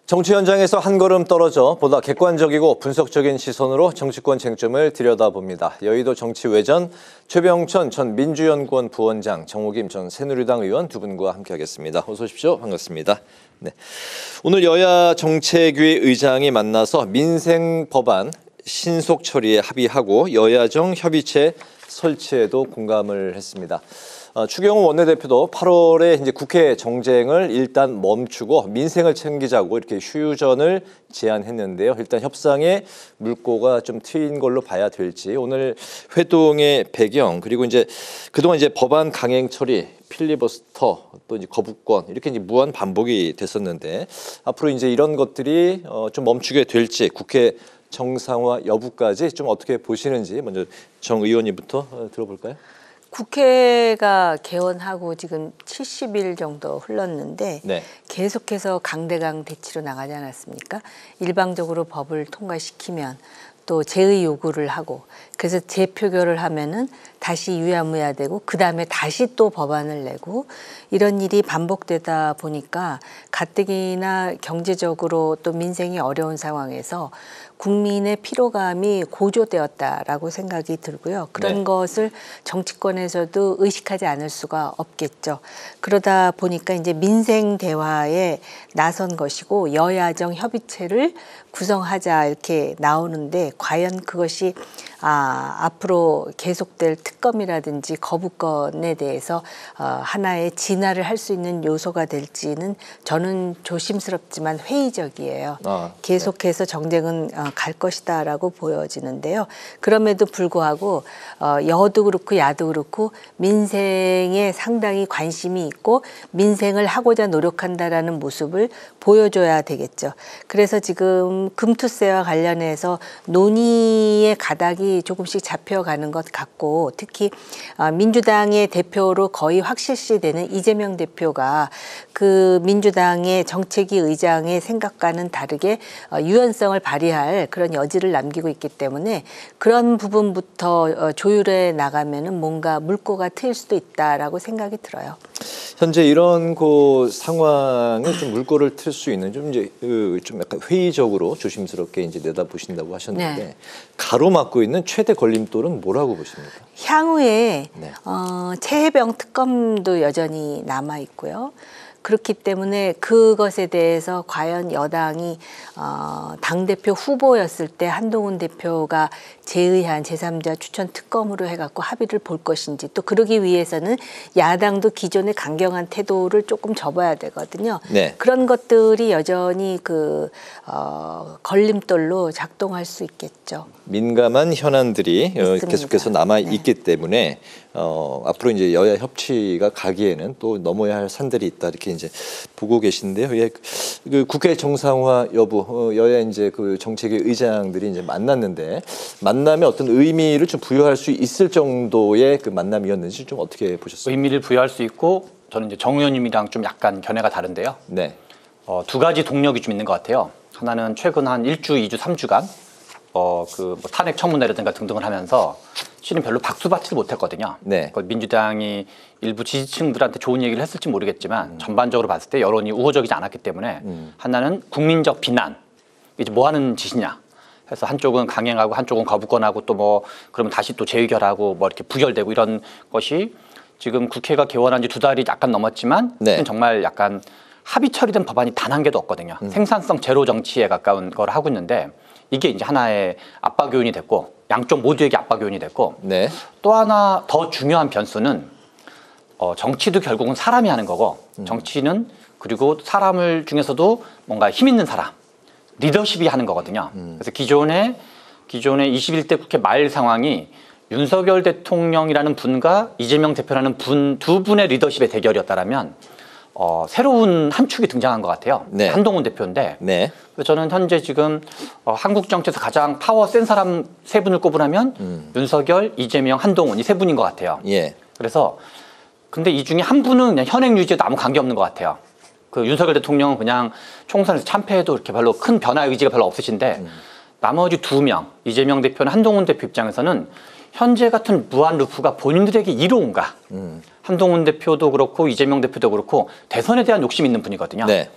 정치 현장에서 한 걸음 떨어져 보다 객관적이고 분석적인 시선으로 정치권 쟁점을 들여다봅니다. 여의도 정치외전 최병천 전 민주연구원 부원장, 정호김 전 새누리당 의원 두 분과 함께하겠습니다. 어서 오십시오. 반갑습니다. 네. 오늘 여야 정책위 의장이 만나서 민생 법안 신속 처리에 합의하고 여야정 협의체 설치에도 공감을 했습니다. 추경호 원내대표도 8월에 이제 국회 정쟁을 일단 멈추고 민생을 챙기자고 이렇게 휴전을 제안했는데요. 일단 협상에 물꼬가 좀 트인 걸로 봐야 될지 오늘 회동의 배경 그리고 이제 그동안 이제 법안 강행 처리, 필리버스터 또 이제 거부권 이렇게 이제 무한 반복이 됐었는데 앞으로 이제 이런 것들이 좀 멈추게 될지 국회 정상화 여부까지 좀 어떻게 보시는지 먼저 정 의원님부터 들어볼까요? 국회가 개원하고 지금 70일 정도 흘렀는데 네. 계속해서 강대강 대치로 나가지 않았습니까? 일방적으로 법을 통과시키면 또 제의 요구를 하고 그래서 재표결을 하면은 다시 유야무야되고 그 다음에 다시 또 법안을 내고 이런 일이 반복되다 보니까 가뜩이나 경제적으로 또 민생이 어려운 상황에서 국민의 피로감이 고조되었다라고 생각이 들고요. 그런 네. 것을 정치권에서도 의식하지 않을 수가 없겠죠. 그러다 보니까 이제 민생 대화에 나선 것이고 여야정 협의체를 구성하자 이렇게 나오는데 과연 그것이 앞으로 계속될 특검이라든지 거부권에 대해서 하나의 진화를 할 수 있는 요소가 될지는 저는 조심스럽지만 회의적이에요. 계속해서 정쟁은 갈 것이다라고 보여지는데요. 그럼에도 불구하고 여도 그렇고 야도 그렇고 민생에 상당히 관심이 있고 민생을 하고자 노력한다라는 모습을 보여줘야 되겠죠. 그래서 지금 금투세와 관련해서 논의의 가닥이 조금씩 잡혀가는 것 같고 특히 민주당의 대표로 거의 확실시되는 이재명 대표가 그 민주당의 정책위 의장의 생각과는 다르게 유연성을 발휘할 그런 여지를 남기고 있기 때문에 그런 부분부터 조율해 나가면은 뭔가 물꼬가 트일 수도 있다라고 생각이 들어요. 현재 이런 상황에 좀 물꼬를 틀 수 있는 좀 약간 회의적으로 조심스럽게 이제 내다보신다고 하셨는데 네. 가로막고 있는 최대 걸림돌은 뭐라고 보십니까? 향후에 네. 최혜병 특검도 여전히 남아 있고요. 그렇기 때문에 그것에 대해서 과연 여당이 당대표 후보였을 때 한동훈 대표가 제의한 제3자 추천 특검으로 해갖고 합의를 볼 것인지 또 그러기 위해서는 야당도 기존의 강경한 태도를 조금 접어야 되거든요. 네. 그런 것들이 여전히 걸림돌로 작동할 수 있겠죠. 민감한 현안들이 계속해서 남아 있기 때문에 앞으로 이제 여야 협치가 가기에는 또 넘어야 할 산들이 있다 이렇게 이제 보고 계신데요. 예, 그 국회 정상화 여부 여야 이제 그 정책위 의장들이 이제 만났는데 만남에 어떤 의미를 좀 부여할 수 있을 정도의 그 만남이었는지 좀 어떻게 보셨어요? 의미를 부여할 수 있고 저는 이제 정 의원님이랑 좀 약간 견해가 다른데요. 네. 두 가지 동력이 좀 있는 것 같아요. 하나는 최근 한 1주, 2주, 3주간 탄핵 청문회라든가 등등을 하면서 실은 별로 박수받지를 못했거든요. 네. 민주당이 일부 지지층들한테 좋은 얘기를 했을지 모르겠지만 전반적으로 봤을 때 여론이 우호적이지 않았기 때문에 하나는 국민적 비난, 이제 뭐 하는 짓이냐 해서 한쪽은 강행하고 한쪽은 거부권하고 또 그러면 다시 또 재의결하고 이렇게 부결되고 이런 것이 지금 국회가 개원한 지 2달이 약간 넘었지만 네. 정말 약간 합의 처리된 법안이 단 한 개도 없거든요. 생산성 제로 정치에 가까운 걸 하고 있는데 이게 이제 하나의 압박 요인이 됐고 양쪽 모두에게 압박 요인이 됐고 네. 또 하나 더 중요한 변수는 정치도 결국은 사람이 하는 거고 정치는 그리고 사람을 중에서도 뭔가 힘 있는 사람 리더십이 하는 거거든요. 그래서 기존의 21대 국회 말 상황이 윤석열 대통령이라는 분과 이재명 대표라는 두 분의 리더십의 대결이었다라면 새로운 한 축이 등장한 것 같아요. 네. 한동훈 대표인데 네. 저는 현재 지금 한국 정치에서 가장 파워 센 사람 세 분을 꼽으라면 윤석열, 이재명, 한동훈 이 세 분인 것 같아요. 예. 그래서 근데 이 중에 한 분은 그냥 현행 유지에도 아무 관계 없는 것 같아요. 그 윤석열 대통령은 그냥 총선에서 참패해도 이렇게 별로 큰 변화 의지가 별로 없으신데 나머지 2명 이재명 대표나 한동훈 대표 입장에서는 현재 같은 무한 루프가 본인들에게 이로운가? 한동훈 대표도 그렇고 이재명 대표도 그렇고 대선에 대한 욕심이 있는 분이거든요. 네.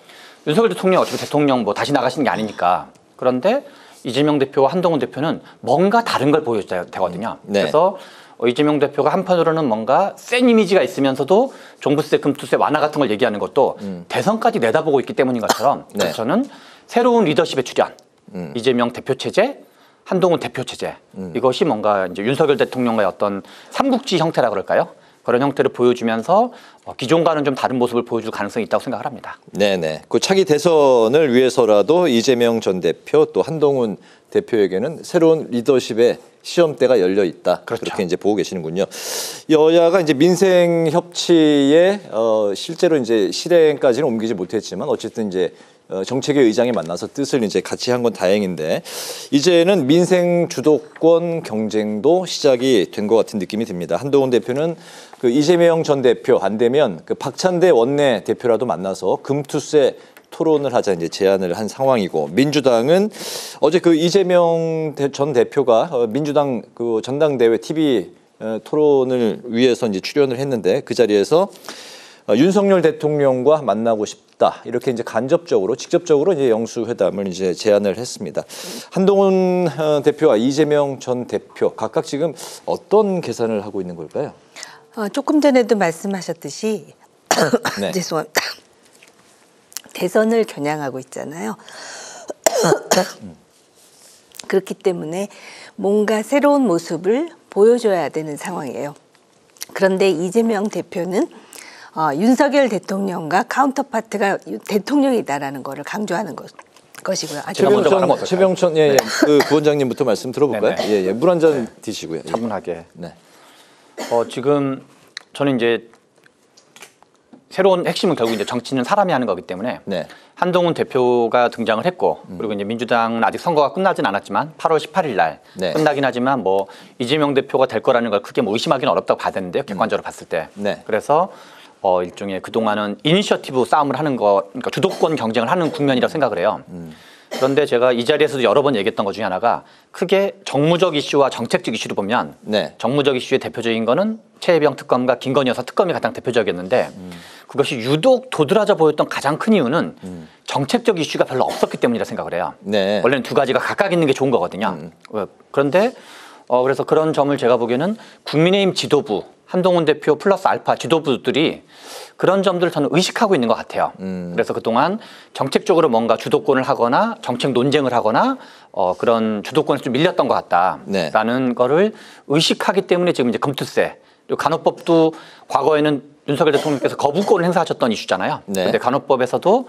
윤석열 대통령 어차피 대통령 뭐 다시 나가시는 게 아니니까. 그런데 이재명 대표와 한동훈 대표는 뭔가 다른 걸 보여줘야 되거든요. 네. 그래서 이재명 대표가 한편으로는 뭔가 센 이미지가 있으면서도 종부세, 금투세 완화 같은 걸 얘기하는 것도 대선까지 내다보고 있기 때문인 것처럼 네. 그래서 저는 새로운 리더십의 출현, 이재명 대표 체제, 한동훈 대표 체제 이것이 뭔가 이제 윤석열 대통령과의 어떤 삼국지 형태라 그럴까요? 그런 형태를 보여주면서 기존과는 좀 다른 모습을 보여줄 가능성이 있다고 생각을 합니다. 네네. 그 차기 대선을 위해서라도 이재명 전 대표 또 한동훈 대표에게는 새로운 리더십의 시험대가 열려 있다. 그렇죠. 그렇게 이제 보고 계시는군요. 여야가 이제 민생 협치에 실제로 이제 실행까지는 옮기지 못했지만 어쨌든 이제 정책의 의장이 만나서 뜻을 이제 같이 한 건 다행인데 이제는 민생 주도권 경쟁도 시작이 된 것 같은 느낌이 듭니다. 한동훈 대표는 그 이재명 전 대표 안 되면 그 박찬대 원내 대표라도 만나서 금투세 토론을 하자 이제 제안을 한 상황이고 민주당은 어제 그 이재명 전 대표가 민주당 그 전당대회 TV 토론을 위해서 이제 출연을 했는데 그 자리에서 윤석열 대통령과 만나고 싶다 이렇게 이제 간접적으로 직접적으로 이제 영수회담을 이제 제안을 했습니다. 한동훈 대표와 이재명 전 대표 각각 지금 어떤 계산을 하고 있는 걸까요? 조금 전에도 말씀하셨듯이 네. 죄송합니다. 대선을 겨냥하고 있잖아요. 그렇기 때문에 뭔가 새로운 모습을 보여줘야 되는 상황이에요. 그런데 이재명 대표는 윤석열 대통령과 카운터파트가 대통령이다라는 거를 강조하는 것이고요. 제가 먼저 말하면 어떨까요? 최병천 예, 그 부원장님부터 말씀 들어볼까요? 네네. 예, 예. 물 한 잔 드시고요. 예. 차분하게. 네. 지금 저는 이제 새로운 핵심은 결국 이제 정치는 사람이 하는 거기 때문에 네. 한동훈 대표가 등장을 했고 그리고 이제 민주당은 아직 선거가 끝나진 않았지만 8월 18일 날 네. 끝나긴 하지만 뭐 이재명 대표가 될 거라는 걸 크게 뭐 의심하기는 어렵다고 봐야 되는데요. 객관적으로 봤을 때. 네. 그래서 일종의 그동안은 이니셔티브 싸움을 하는 거, 그러니까 주도권 경쟁을 하는 국면이라고 생각을 해요. 그런데 제가 이 자리에서도 여러 번 얘기했던 것 중에 하나가 크게 정무적 이슈와 정책적 이슈를 보면 네. 정무적 이슈의 대표적인 거는 최혜병 특검과 김건희 여사 특검이 가장 대표적이었는데 그것이 유독 도드라져 보였던 가장 큰 이유는 정책적 이슈가 별로 없었기 때문이라 생각을 해요. 네. 원래는 두 가지가 각각 있는 게 좋은 거거든요. 그런데 그래서 그런 점을 제가 보기에는 국민의힘 지도부, 한동훈 대표 플러스 알파 지도부들이 그런 점들을 저는 의식하고 있는 것 같아요. 그래서 그동안 정책적으로 뭔가 주도권을 하거나 정책 논쟁을 하거나 그런 주도권에서 좀 밀렸던 것 같다라는 네. 거를 의식하기 때문에 지금 이제 금투세 그리고 간호법도 과거에는 윤석열 대통령께서 거부권을 행사하셨던 이슈잖아요. 네. 그런데 간호법에서도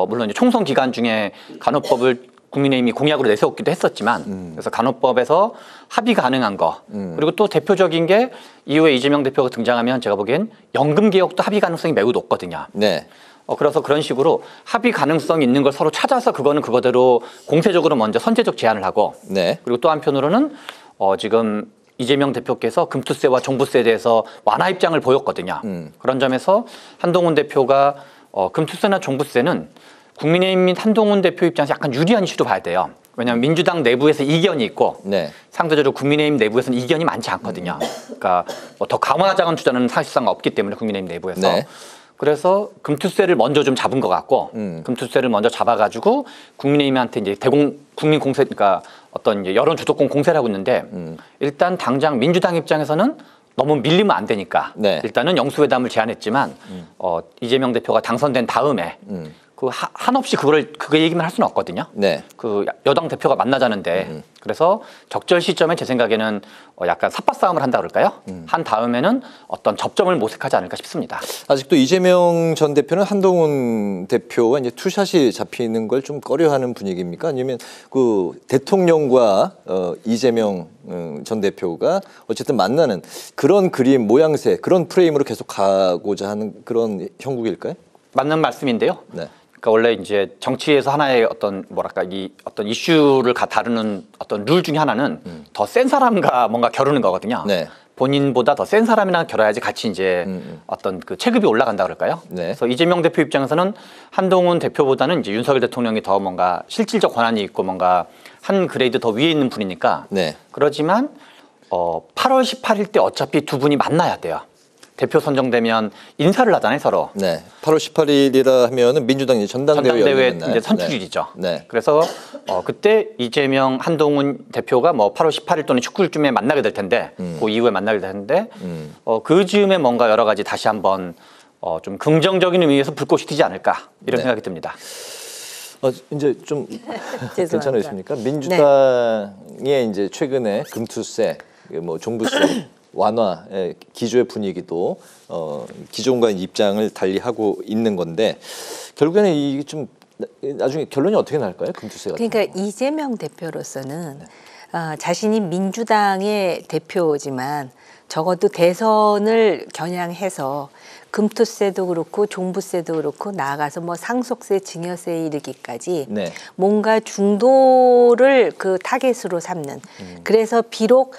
물론 이제 총선 기간 중에 간호법을 국민의힘이 공약으로 내세웠기도 했었지만 그래서 간호법에서 합의 가능한 거 그리고 또 대표적인 게 이후에 이재명 대표가 등장하면 제가 보기엔 연금 개혁도 합의 가능성이 매우 높거든요. 네. 그래서 그런 식으로 합의 가능성이 있는 걸 서로 찾아서 그거는 그거대로 공세적으로 먼저 선제적 제안을 하고 네. 그리고 또 한편으로는 지금 이재명 대표께서 금투세와 종부세에 대해서 완화 입장을 보였거든요. 그런 점에서 한동훈 대표가 금투세나 종부세는 국민의힘 및 한동훈 대표 입장에서 약간 유리한 이슈로 봐야 돼요. 왜냐하면 민주당 내부에서 이견이 있고 네. 상대적으로 국민의힘 내부에서는 이견이 많지 않거든요. 그러니까 더 강화자금 투자는 사실상 없기 때문에 국민의힘 내부에서. 네. 그래서 금투세를 먼저 좀 잡은 것 같고 금투세를 먼저 잡아가지고 국민의힘한테 이제 국민 공세, 그러니까 어떤 이제 여론 주도권 공세를 하고 있는데 일단 당장 민주당 입장에서는 너무 밀리면 안 되니까 네. 일단은 영수회담을 제안했지만 이재명 대표가 당선된 다음에 그 한없이 그 얘기만 할 수는 없거든요. 네. 그 여당 대표가 만나자는데 그래서 적절 시점에 제 생각에는 약간 삿바 싸움을 한다 그럴까요? 한 다음에는 어떤 접점을 모색하지 않을까 싶습니다. 아직도 이재명 전 대표는 한동훈 대표와 이제 투샷이 잡히는 걸 좀 꺼려하는 분위기입니까? 아니면 그 대통령과 이재명 전 대표가 어쨌든 만나는 그런 그림 모양새 그런 프레임으로 계속 가고자 하는 그런 형국일까요? 맞는 말씀인데요. 네. 그러니까 원래 이제 정치에서 하나의 어떤 뭐랄까 이 어떤 이슈를 다루는 어떤 룰 중에 하나는 더 센 사람과 뭔가 겨루는 거거든요. 네. 본인보다 더 센 사람이랑 겨뤄야지 같이 이제 어떤 그 체급이 올라간다 그럴까요? 네. 그래서 이재명 대표 입장에서는 한동훈 대표보다는 이제 윤석열 대통령이 더 뭔가 실질적 권한이 있고 뭔가 한 그레이드 더 위에 있는 분이니까. 네. 그러지만 8월 18일 때 어차피 두 분이 만나야 돼요. 대표 선정되면 인사를 하잖아요, 서로. 네. 8월 18일이라 하면은 민주당 전당대회 이제 선출일이죠. 네. 그래서 그때 이재명, 한동훈 대표가 뭐 8월 18일 또는 19일쯤에 만나게 될 텐데, 그 이후에 만나게 될 텐데, 그 즈음에 뭔가 여러 가지 다시 한번 좀 긍정적인 의미에서 불꽃이 튀지 않을까 이런 네. 생각이 듭니다. 이제 좀 죄송합니다. 괜찮으십니까? 민주당의 이제 최근에 금투세, 뭐 종부세 완화의 기조의 분위기도 기존과 입장을 달리하고 있는 건데 결국에는 이게 좀 나중에 결론이 어떻게 날까요? 금투세 같은 그러니까 거. 이재명 대표로서는 자신이 민주당의 대표지만 적어도 대선을 겨냥해서 금투세도 그렇고 종부세도 그렇고 나아가서 뭐 상속세, 증여세에 이르기까지 네. 뭔가 중도를 그 타겟으로 삼는. 그래서 비록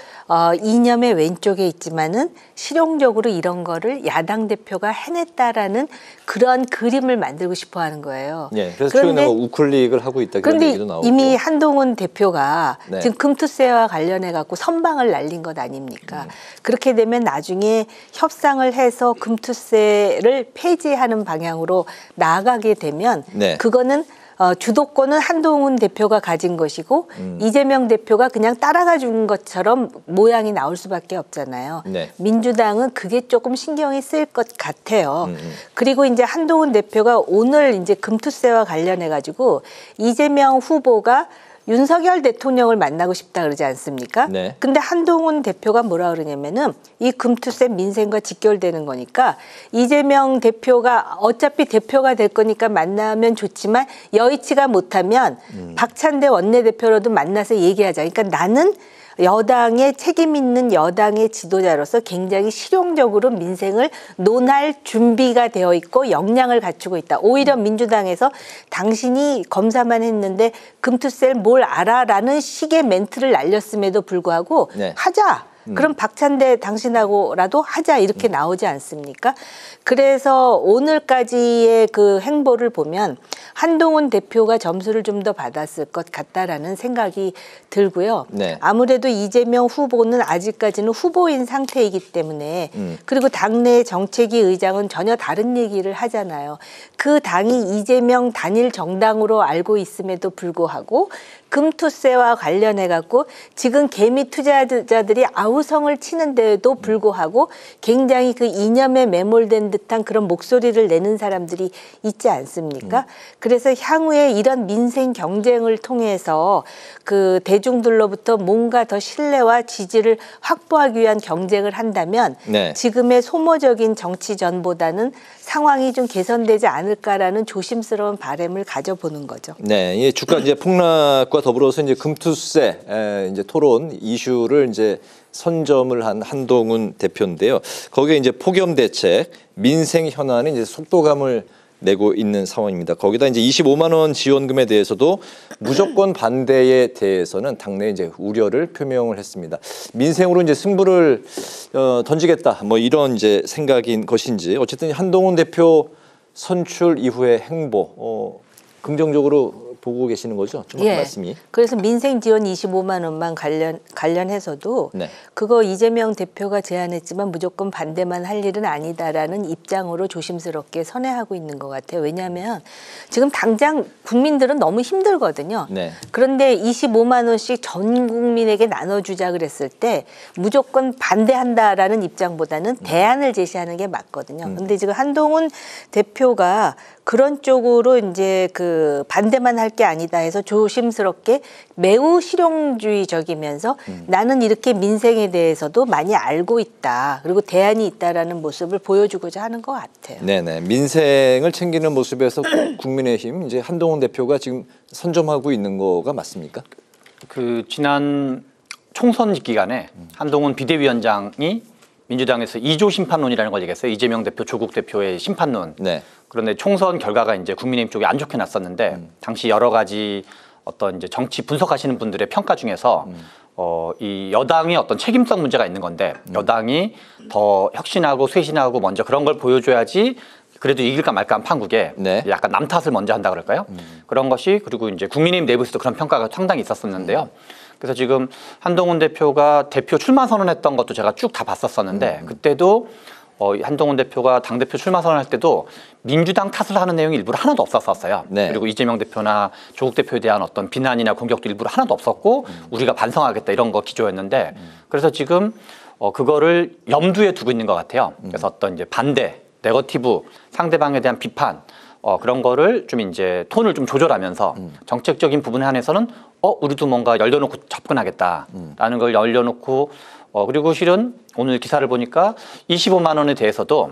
이념의 왼쪽에 있지만은 실용적으로 이런 거를 야당 대표가 해냈다라는 그런 그림을 만들고 싶어 하는 거예요. 네. 그래서 최근에 뭐 우클릭을 하고 있다 그런 그런데 얘기도 나오고. 이미 한동훈 대표가 네. 지금 금투세와 관련해 갖고 선방을 날린 것 아닙니까? 그렇게 되면 나중에 협상을 해서 금투세를 폐지하는 방향으로 나아가게 되면 네. 그거는 주도권은 한동훈 대표가 가진 것이고 이재명 대표가 그냥 따라가 준 것처럼 모양이 나올 수밖에 없잖아요. 네. 민주당은 그게 조금 신경이 쓰일 것 같아요. 그리고 이제 한동훈 대표가 오늘 이제 금투세와 관련해 가지고 이재명 후보가 윤석열 대통령을 만나고 싶다 그러지 않습니까? 네. 근데 한동훈 대표가 뭐라 그러냐면은 이 금투세 민생과 직결되는 거니까 이재명 대표가 어차피 대표가 될 거니까 만나면 좋지만 여의치가 못하면 박찬대 원내대표로도 만나서 얘기하자. 그러니까 나는 여당의 책임 있는 여당의 지도자로서 굉장히 실용적으로 민생을 논할 준비가 되어 있고 역량을 갖추고 있다. 오히려 민주당에서 당신이 검사만 했는데 금투세를 뭘 알아라는 식의 멘트를 날렸음에도 불구하고 네. 하자. 그럼 박찬대 당신하고라도 하자 이렇게 나오지 않습니까? 그래서 오늘까지의 그 행보를 보면 한동훈 대표가 점수를 좀 더 받았을 것 같다라는 생각이 들고요. 네. 아무래도 이재명 후보는 아직까지는 후보인 상태이기 때문에 그리고 당내 정책위 의장은 전혀 다른 얘기를 하잖아요. 그 당이 이재명 단일 정당으로 알고 있음에도 불구하고 금투세와 관련해 갖고 지금 개미 투자자들이 아우성을 치는데도 불구하고 굉장히 그 이념에 매몰된 듯한 그런 목소리를 내는 사람들이 있지 않습니까? 그래서 향후에 이런 민생 경쟁을 통해서 그 대중들로부터 뭔가 더 신뢰와 지지를 확보하기 위한 경쟁을 한다면 네. 지금의 소모적인 정치전보다는 상황이 좀 개선되지 않을까라는 조심스러운 바람을 가져보는 거죠. 네, 이 주가 이제 폭락과 더불어서 이제 금투세 이제 토론 이슈를 이제 선점을 한 한동훈 대표인데요. 거기에 이제 폭염 대책, 민생 현안에 이제 속도감을 내고 있는 상황입니다. 거기다 이제 25만 원 지원금에 대해서도 무조건 반대에 대해서는 당내 이제 우려를 표명을 했습니다. 민생으로 이제 승부를 던지겠다, 뭐 이런 이제 생각인 것인지 어쨌든 한동훈 대표 선출 이후의 행보 긍정적으로 보고 계시는 거죠? 좀 말씀이. 그래서 민생 지원 25만 원만 관련해서도 네. 그거 이재명 대표가 제안했지만 무조건 반대만 할 일은 아니다라는 입장으로 조심스럽게 선회하고 있는 것 같아요. 왜냐하면 지금 당장 국민들은 너무 힘들거든요. 네. 그런데 25만 원씩 전 국민에게 나눠주자 그랬을 때 무조건 반대한다라는 입장보다는 대안을 제시하는 게 맞거든요. 근데 지금 한동훈 대표가 그런 쪽으로 이제 그 반대만 할 게 아니다 해서 조심스럽게 매우 실용주의적이면서 나는 이렇게 민생에 대해서도 많이 알고 있다. 그리고 대안이 있다라는 모습을 보여주고자 하는 것 같아요. 네네. 민생을 챙기는 모습에서 국민의힘 이제 한동훈 대표가 지금 선점하고 있는 거가 맞습니까? 그 지난 총선 기간에 한동훈 비대위원장이 민주당에서 2조 심판론이라는 걸 얘기했어요. 이재명 대표, 조국 대표의 심판론. 네. 그런데 총선 결과가 이제 국민의힘 쪽에 안 좋게 났었는데 당시 여러 가지 어떤 이제 정치 분석하시는 분들의 평가 중에서 이 여당의 어떤 책임성 문제가 있는 건데 여당이 더 혁신하고 쇄신하고 먼저 그런 걸 보여줘야지 그래도 이길까 말까 한 판국에 네. 약간 남 탓을 먼저 한다 그럴까요? 그런 것이 그리고 이제 국민의힘 내부에서도 그런 평가가 상당히 있었었는데요. 그래서 지금 한동훈 대표가 대표 출마 선언했던 것도 제가 쭉 다 봤었었는데 그때도 한동훈 대표가 당대표 출마 선언할 때도 민주당 탓을 하는 내용이 일부러 하나도 없었어요. 네. 그리고 이재명 대표나 조국 대표에 대한 어떤 비난이나 공격도 일부러 하나도 없었고 우리가 반성하겠다 이런 거 기조였는데 그래서 지금 그거를 염두에 두고 있는 것 같아요. 그래서 어떤 이제 반대, 네거티브, 상대방에 대한 비판 그런 거를 좀 이제 톤을 좀 조절하면서 정책적인 부분에 한해서는 우리도 뭔가 열려놓고 접근하겠다라는 걸 열려놓고 그리고 실은 오늘 기사를 보니까 25만 원에 대해서도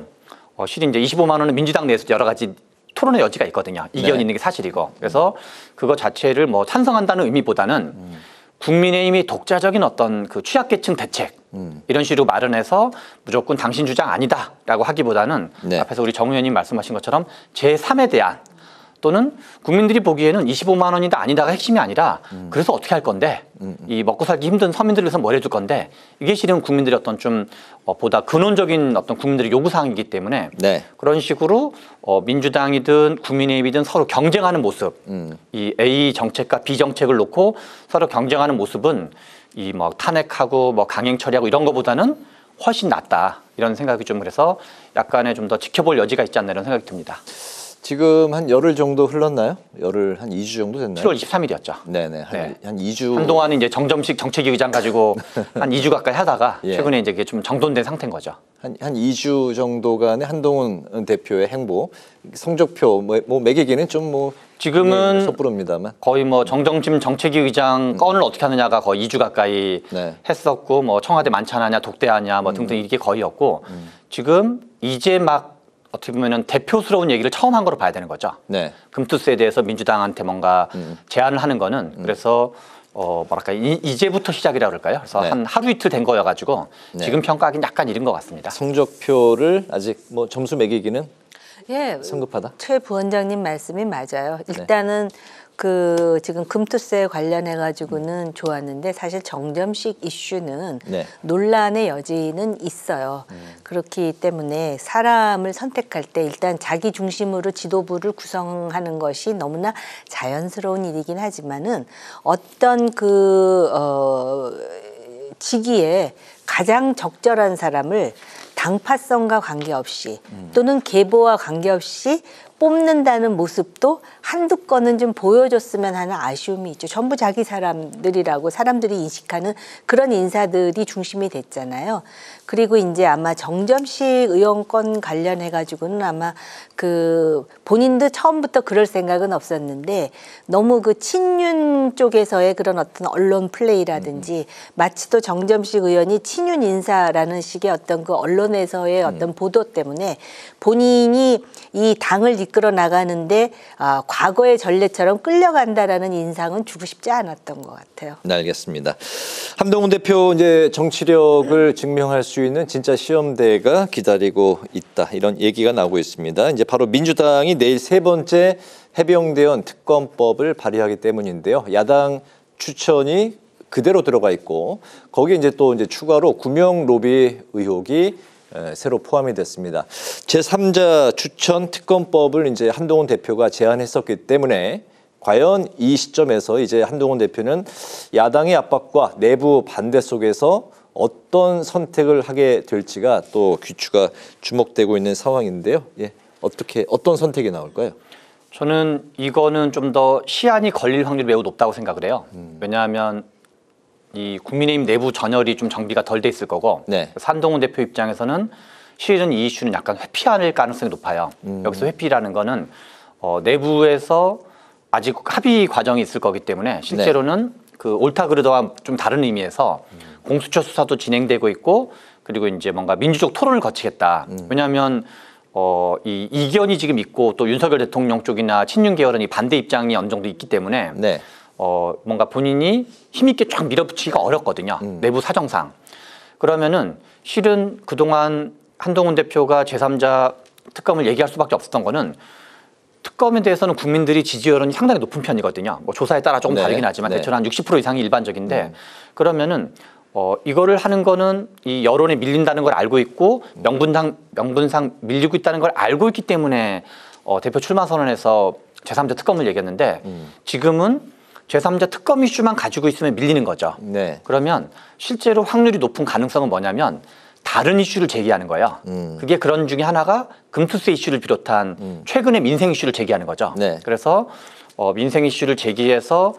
실은 이제 25만 원은 민주당 내에서 여러 가지 토론의 여지가 있거든요. 이견 네. 있는 게 사실이고 그래서 그거 자체를 뭐 찬성한다는 의미보다는 국민의힘이 독자적인 어떤 그 취약계층 대책 이런 식으로 마련해서 무조건 당신 주장 아니다라고 하기보다는 네. 앞에서 우리 정 의원님 말씀하신 것처럼 제3에 대한 또는 국민들이 보기에는 25만 원이다 아니다가 핵심이 아니라 그래서 어떻게 할 건데 이 먹고 살기 힘든 서민들을 위해서 뭘 해줄 건데 이게 실은 국민들이 어떤 좀 보다 근원적인 어떤 국민들의 요구사항이기 때문에 네. 그런 식으로 민주당이든 국민의힘이든 서로 경쟁하는 모습 이 A 정책과 B 정책을 놓고 서로 경쟁하는 모습은 이 뭐 탄핵하고 뭐 강행 처리하고 이런 거보다는 훨씬 낫다 이런 생각이 좀 그래서 약간의 좀 더 지켜볼 여지가 있지 않나 이런 생각이 듭니다. 지금 한 열흘 정도 흘렀나요? 열흘 한 2주 정도 됐나요? 7월 23일이었죠. 네네. 한 2주. 한동안은 이제 정점식 정책위 의장 가지고 한 2주 가까이 하다가 예. 최근에 이제 그게 좀 정돈된 상태인 거죠. 한 2주 정도간의 한동훈 대표의 행보, 성적표 뭐 매기기는 좀 뭐 지금은 섣부릅니다만. 거의 뭐 정정심 정책위 의장 건을 어떻게 하느냐가 거의 2주 가까이 네. 했었고 뭐 청와대 만찬하냐 독대하냐 뭐 등등 이게 거의였고 지금 이제 막 어떻게 보면은 대표스러운 얘기를 처음 한 거로 봐야 되는 거죠. 네. 금투스에 대해서 민주당한테 뭔가 제안을 하는 거는 그래서 뭐랄까 이제부터 시작이라 그럴까요? 그래서 네. 한 하루 이틀 된 거여가지고 네. 지금 평가하기는 약간 이른 것 같습니다. 성적표를 아직 뭐 점수 매기기는 예, 성급하다. 최 부원장님 말씀이 맞아요. 일단은 그 지금 금투세 관련해 가지고는 좋았는데 사실 정점식 이슈는 네. 논란의 여지는 있어요. 그렇기 때문에 사람을 선택할 때 일단 자기 중심으로 지도부를 구성하는 것이 너무나 자연스러운 일이긴 하지만은 어떤 직위에 가장 적절한 사람을 당파성과 관계없이 또는 계보와 관계없이 뽑는다는 모습도 한두 건은 좀 보여줬으면 하는 아쉬움이 있죠. 전부 자기 사람들이라고 사람들이 인식하는 그런 인사들이 중심이 됐잖아요. 그리고 이제 아마 정점식 의원 건 관련해 가지고는 아마 그 본인도 처음부터 그럴 생각은 없었는데 너무 그 친윤 쪽에서의 그런 어떤 언론 플레이라든지 마치 또 정점식 의원이 친윤 인사라는 식의 어떤 그 언론에서의 어떤 보도 때문에 본인이 이 당을 이끌어 나가는데 과거의 전례처럼 끌려간다라는 인상은 주고 싶지 않았던 것 같아요. 네, 알겠습니다. 한동훈 대표 이제 정치력을 증명할 수 있는 진짜 시험대가 기다리고 있다 이런 얘기가 나오고 있습니다. 이제 바로 민주당이 내일 세 번째 해병대원 특검법을 발의하기 때문인데요. 야당 추천이 그대로 들어가 있고 거기에 이제 또 이제 추가로 구명 로비 의혹이 새로 포함이 됐습니다. 제3자 추천 특검법을 이제 한동훈 대표가 제안했었기 때문에 과연 이 시점에서 이제 한동훈 대표는 야당의 압박과 내부 반대 속에서 어떤 선택을 하게 될지가 또 귀추가 주목되고 있는 상황인데요. 예, 어떤 선택이 나올까요? 저는 이거는 좀 더 시한이 걸릴 확률이 매우 높다고 생각을 해요. 왜냐하면 이 국민의힘 내부 전열이 좀 정비가 덜 돼 있을 거고 네. 한동훈 대표 입장에서는 실은 이 이슈는 약간 회피할 가능성이 높아요. 여기서 회피라는 거는 내부에서 아직 합의 과정이 있을 거기 때문에 실제로는 그 옳다 그르다와 좀 다른 의미에서 공수처 수사도 진행되고 있고 그리고 이제 뭔가 민주적 토론을 거치겠다. 왜냐하면 이 이견이 지금 있고 또 윤석열 대통령 쪽이나 친윤 계열은 이 반대 입장이 어느 정도 있기 때문에 네. 뭔가 본인이 힘있게 쫙 밀어붙이기가 어렵거든요. 내부 사정상. 그러면은 실은 그동안 한동훈 대표가 제3자 특검을 얘기할 수밖에 없었던 거는 특검에 대해서는 국민들이 지지 여론이 상당히 높은 편이거든요. 뭐 조사에 따라 조금 네. 다르긴 하지만 네. 대체로 한 60% 이상이 일반적인데 그러면은 이거를 하는 거는 이 여론에 밀린다는 걸 알고 있고 명분상 밀리고 있다는 걸 알고 있기 때문에 대표 출마 선언에서 제3자 특검을 얘기했는데 지금은 제3자 특검 이슈만 가지고 있으면 밀리는 거죠. 네. 그러면 실제로 확률이 높은 가능성은 뭐냐면 다른 이슈를 제기하는 거예요. 그게 그런 중에 하나가 금투세 이슈를 비롯한 최근의 민생 이슈를 제기하는 거죠. 네. 그래서 민생 이슈를 제기해서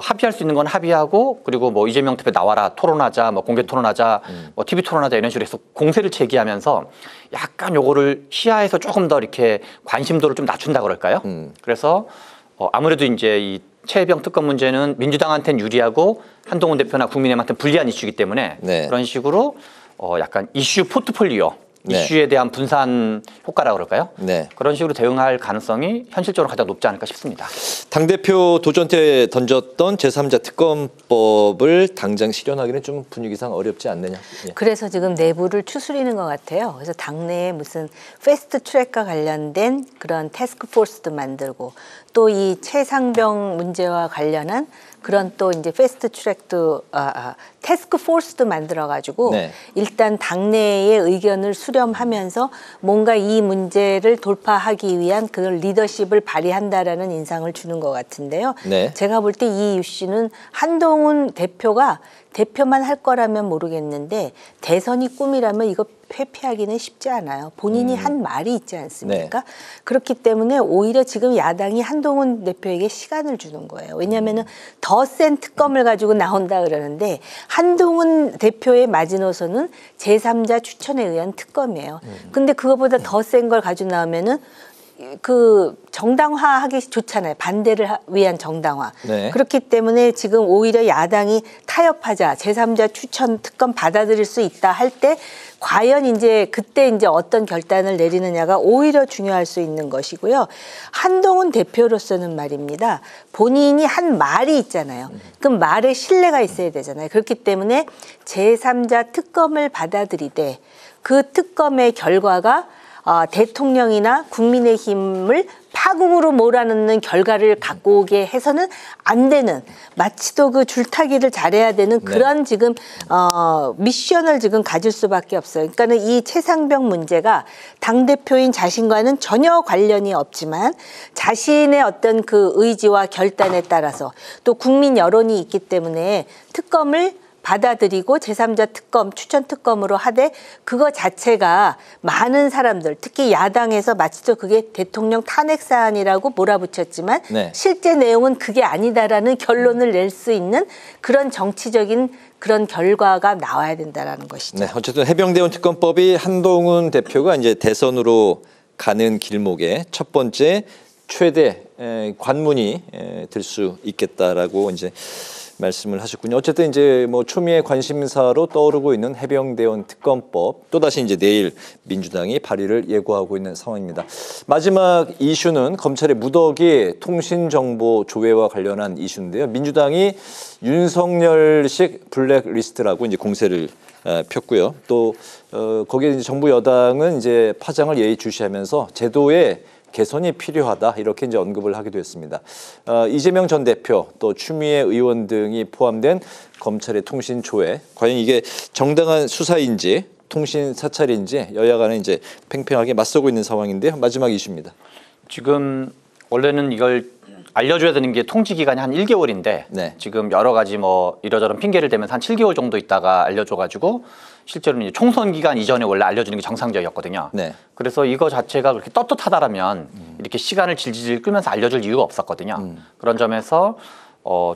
합의할 수 있는 건 합의하고 그리고 뭐 이재명 대표 나와라 토론하자 뭐 공개 토론하자 뭐 TV 토론하자 이런 식으로 해서 공세를 제기하면서 약간 요거를 시야에서 조금 더 이렇게 관심도를 좀 낮춘다 그럴까요? 그래서 아무래도 이제 이 최혜병 특검 문제는 민주당한테는 유리하고 한동훈 대표나 국민의힘한테는 불리한 이슈이기 때문에 네. 그런 식으로 약간 이슈 포트폴리오 네. 이슈에 대한 분산 효과라고 그럴까요? 네. 그런 식으로 대응할 가능성이 현실적으로 가장 높지 않을까 싶습니다. 당대표 도전 때 던졌던 제3자 특검법을 당장 실현하기는 좀 분위기상 어렵지 않느냐. 예. 그래서 지금 내부를 추스리는 것 같아요. 그래서 당내에 무슨 패스트 트랙과 관련된 그런 태스크포스도 만들고 또 이 최상병 문제와 관련한 그런 또 이제 패스트 트랙도 태스크 포스도 만들어 가지고 네. 일단 당내의 의견을 수렴하면서 뭔가 이 문제를 돌파하기 위한 그런 리더십을 발휘한다라는 인상을 주는 것 같은데요. 네. 제가 볼 때 이 이슈는 한동훈 대표가 대표만 할 거라면 모르겠는데 대선이 꿈이라면 이거 회피하기는 쉽지 않아요. 본인이 한 말이 있지 않습니까? 네. 그렇기 때문에 오히려 지금 야당이 한동훈 대표에게 시간을 주는 거예요. 왜냐하면 더 센 특검을 가지고 나온다 그러는데 한동훈 대표의 마지노선은 제3자 추천에 의한 특검이에요. 근데 그거보다 더 센 걸 가지고 나오면은 그 정당화하기 좋잖아요. 반대를 위한 정당화. 네. 그렇기 때문에 지금 오히려 야당이 타협하자, 제3자 추천 특검 받아들일 수 있다 할 때 과연 이제 그때 이제 어떤 결단을 내리느냐가 오히려 중요할 수 있는 것이고요. 한동훈 대표로서는 말입니다. 본인이 한 말이 있잖아요. 그 말에 신뢰가 있어야 되잖아요. 그렇기 때문에 제3자 특검을 받아들이되 그 특검의 결과가 대통령이나 국민의힘을 파국으로 몰아넣는 결과를 갖고 오게 해서는 안 되는 마치도 그 줄타기를 잘해야 되는 그런 지금 미션을 지금 가질 수밖에 없어요. 그러니까는 이 최상병 문제가 당대표인 자신과는 전혀 관련이 없지만 자신의 어떤 그 의지와 결단에 따라서 또 국민 여론이 있기 때문에 특검을 받아들이고 제3자 특검, 추천 특검으로 하되 그거 자체가 많은 사람들, 특히 야당에서 마치도 그게 대통령 탄핵 사안이라고 몰아붙였지만 네. 실제 내용은 그게 아니다라는 결론을 낼 수 있는 그런 정치적인 그런 결과가 나와야 된다라는 것이죠. 네, 어쨌든 해병대원 특검법이 한동훈 대표가 이제 대선으로 가는 길목에 첫 번째 최대 관문이 될 수 있겠다라고 이제 말씀을 하셨군요. 어쨌든 이제 뭐 초미의 관심사로 떠오르고 있는 해병대원 특검법 또다시 이제 내일 민주당이 발의를 예고하고 있는 상황입니다. 마지막 이슈는 검찰의 무더기 통신정보 조회와 관련한 이슈인데요. 민주당이 윤석열식 블랙리스트라고 이제 공세를 폈고요. 또 거기에 이제 정부 여당은 이제 파장을 예의주시하면서 제도에 개선이 필요하다 이렇게 이제 언급을 하기도 했습니다. 이재명 전 대표 또 추미애 의원 등이 포함된 검찰의 통신 조회 과연 이게 정당한 수사인지 통신 사찰인지 여야 간에 이제 팽팽하게 맞서고 있는 상황인데요. 마지막 이슈입니다. 지금 원래는 이걸 알려줘야 되는 게 통지 기간이 한 1개월인데 네. 지금 여러 가지 뭐 이러저런 핑계를 대면서 한 7개월 정도 있다가 알려줘가지고 실제로는 이제 총선 기간 이전에 원래 알려주는 게 정상적이었거든요. 네. 그래서 이거 자체가 그렇게 떳떳하다라면 이렇게 시간을 질질 끌면서 알려줄 이유가 없었거든요. 그런 점에서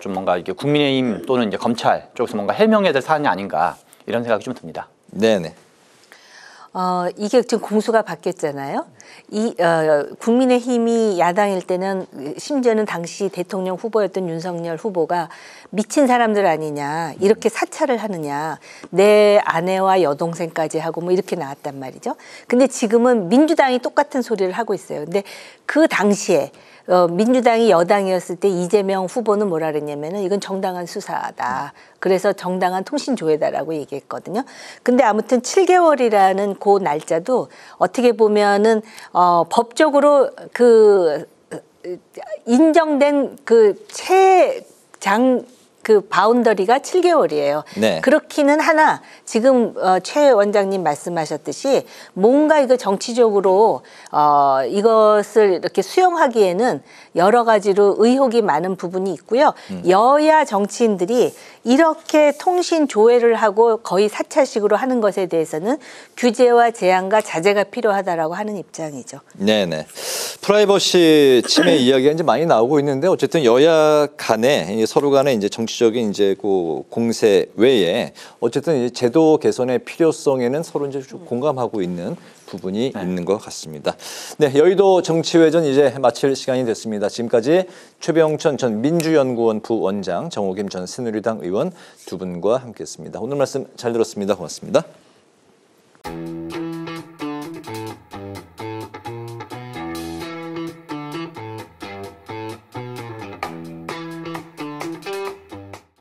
좀 뭔가 이게 국민의힘 또는 이제 검찰 쪽에서 뭔가 해명해야 될 사안이 아닌가 이런 생각이 좀 듭니다. 네네. 이게 지금 공수가 바뀌었잖아요. 국민의힘이 야당일 때는 심지어는 당시 대통령 후보였던 윤석열 후보가 미친 사람들 아니냐 이렇게 사찰을 하느냐 내 아내와 여동생까지 하고 뭐 이렇게 나왔단 말이죠. 근데 지금은 민주당이 똑같은 소리를 하고 있어요. 근데 그 당시에 민주당이 여당이었을 때 이재명 후보는 뭐라 그랬냐면은 이건 정당한 수사다. 그래서 정당한 통신조회다라고 얘기했거든요. 근데 아무튼 7개월이라는 그 날짜도 어떻게 보면은 법적으로 그 인정된 그 최장 그 바운더리가 7개월이에요. 네. 그렇기는 하나 지금 최 원장님 말씀하셨듯이 뭔가 이거 정치적으로 이것을 이렇게 수용하기에는 여러 가지로 의혹이 많은 부분이 있고요. 여야 정치인들이 이렇게 통신 조회를 하고 거의 사찰식으로 하는 것에 대해서는 규제와 제한과 자제가 필요하다라고 하는 입장이죠. 네네. 프라이버시 침해 이야기가 이제 많이 나오고 있는데 어쨌든 여야 간에 서로 간에 이제 정치적인 이제 그 공세 외에 어쨌든 이제 제도 개선의 필요성에는 서로 이제 좀 공감하고 있는 부분이 있는 것 같습니다. 네, 여의도 정치외전 이제 마칠 시간이 됐습니다. 지금까지 최병천 전 민주연구원 부원장, 정호김 전 새누리당 의원 두 분과 함께했습니다. 오늘 말씀 잘 들었습니다. 고맙습니다.